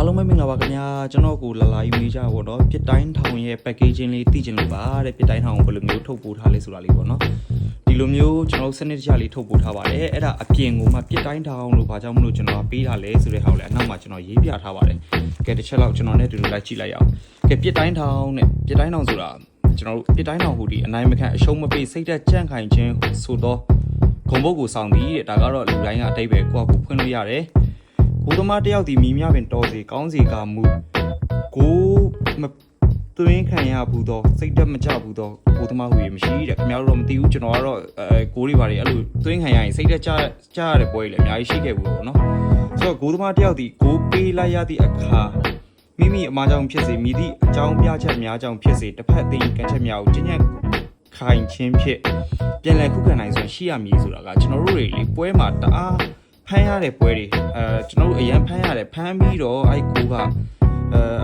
အားလုံးပဲမင်္ဂလာပါခင်ဗျာကျွန်တော်ကိုလာယူနေကြပါတော့ပြစ်တိုင်းထောင်ရဲ့ packaging လေးသိချင်လို့ပါတဲ့ပြစ်တိုင်းထောင်ကိုဘယ်လိုမျိုးထုတ်ပို့ထားလဲဆိုတာလေးပေါ့နော်ဒီလိုမျိုးကျွန်တော်စနစ်တကျလေးထုတ်ပို့ထားပါတယ်အဲ့ဒါအပြင်ကိုမှပြစ်တိုင်းထောင်လို့ဘာကြောင့်မလို့ကျွန်တော်ပေးထားလဲဆိုတဲ့ဟာကိုလည်းအနောက်မှာကျွန်တော်ရေးပြထားပါတယ်ကဲတစ်ချက်လောက်ကျွန်တော်နဲ့တူတူလိုက်ကြည့်လိုက်ရအောင်ကဲပြစ်တိုင်းထောင်နဲ့ပြစ်တိုင်းထောင်ဆိုတာကျွန်တော်ပြစ်တိုင်းထောင်ဟူဒီအနိုင်မခံအရှုံးမပေးစိတ်သက်ကြန့်ခိုင်ခြင်းဆိုတော့ဂုံဘုတ်ကိုဆောင်ပြီးတဲ့ဒါကတော့လူတိုင်းကအတိတ်ပဲကိုယ့်အကူဖွင့်လို့ရတယ်ကိုသမားတယောက်ဒီမိမြပင်တော်စီကောင်းစီကမူကိုမသွင်းခံရဘူးတော့စိတ်တက်မကြဘူးတော့ကိုသမားဟူရမရှိတဲ့ခင်ဗျားတို့တော့မသိဘူးကျွန်တော်ကတော့ကိုတွေပါတွေအဲ့လိုသွင်းခံရရင်စိတ်တက်ကြရတဲ့ပွဲကြီးလည်းအများကြီးရှိခဲ့ဘူးပေါ့နော်ဆိုတော့ကိုသမားတယောက်ဒီကိုပေးလိုက်ရသည့်အခါမိမိအမားကြောင့်ဖြစ်စေမိသည့်အကြောင်းပြချက်များကြောင့်ဖြစ်စေတစ်ဖက်သိကန့်ချက်များကိုကျဉ်းခိုင်ချင်းဖြစ်ပြန်လည်ခုခံနိုင်စွမ်းရှိရမည်ဆိုတာကကျွန်တော်တို့တွေလေပွဲမှာတအားဖမ်းရတဲ့ပွဲတွေကျွန်တော်တို့အရန်ဖမ်းရတယ်ဖမ်းပြီးတော့အဲ့ကိုက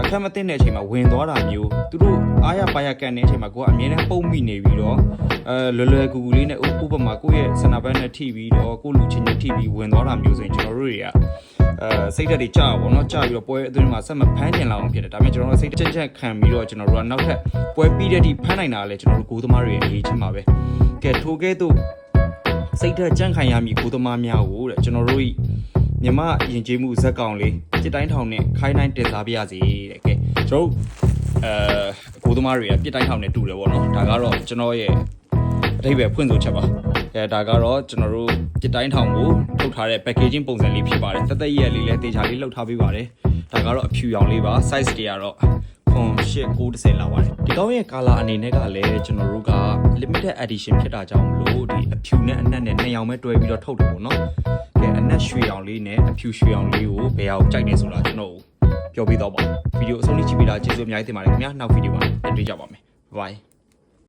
အခက်မသိတဲ့အချိန်မှာဝင်သွားတာမျိုးသူတို့အားရပါရကန်တဲ့အချိန်မှာကိုကအမြဲတမ်းပုံမိနေပြီးတော့လွယ်ကူကူလေးနဲ့ဥပမာကိုယ့်ရဲ့ဆန္ဒဘက်နဲ့ထိပြီးတော့ကိုလူချင်းချင်းထိပြီးဝင်သွားတာမျိုးဆိုရင်ကျွန်တော်တို့တွေကစိတ်ဓာတ်တွေကြာပါတော့ကြာပြီးတော့ပွဲအတွင်းမှာဆက်မဖမ်းကျင်လာအောင်ဖြစ်တယ်ဒါပေမဲ့ကျွန်တော်တို့စိတ်ချက်ခံပြီးတော့ကျွန်တော်တို့ကနောက်ထပ်ပွဲပြီးတဲ့အထိဖမ်းနိုင်တာလည်းကျွန်တော်တို့ကိုသမားတွေရဲ့အရေးချင်းပါပဲကဲထိုကဲ့သို့စိတ်ဓာတ်ကြန့်ခိုင်ရမည်ကိုသမားများကိုတဲ့ကျွန်တော်တို့မြမယဉ်ကျေးမှုဇက်ကောင်လေးစစ်တိုင်းထောင်နဲ့ခိုင်းတိုင်းတင်စားပြရစီတဲ့ကဲကျွန်တော်ကိုသမားတွေကပြစ်တိုင်းထောင်နဲ့တူတယ်ပေါ့နော်ဒါကတော့ကျွန်တော်ရဲ့အထိပ္ပယ်ဖွင့်ဆိုချက်ပါဒါကတော့ကျွန်တော်တို့ပြစ်တိုင်းထောင်ကိုထုတ်ထားတဲ့ packaging ပုံစံလေးဖြစ်ပါတယ်တက်တက်ရက်လေးလည်းတေချာလေးလှုပ်ထားပေးပါတယ်ဒါကတော့အဖြူရောင်လေးပါ size တွေကတော့9.930လောက်ပါတယ်ဒီကောင်းရဲ့ color အနေနဲ့ကလည်းကျွန်တော်တို့က limited edition ဖြစ်တာကြောင့်မလို့ဒီအဖြူနဲ့အနက်နဲ့နှစ်ရောင်ပဲတွဲပြီးတော့ထုတ်တယ်ပေါ့နော်ကဲအနက်ရွှေရောင်လေးနဲ့အဖြူရွှေရောင်လေးကိုဘယ်အောင်ကြိုက်နေဆိုတာကျွန်တော်ပြောပြတော့ပါဗီဒီယိုအဆုံးထိကြည့်ပြီးတာကျေးဇူးအများကြီးတင်ပါတယ်ခင်ဗျာနောက်ဗီဒီယိုမှာတွေ့ကြပါမယ် bye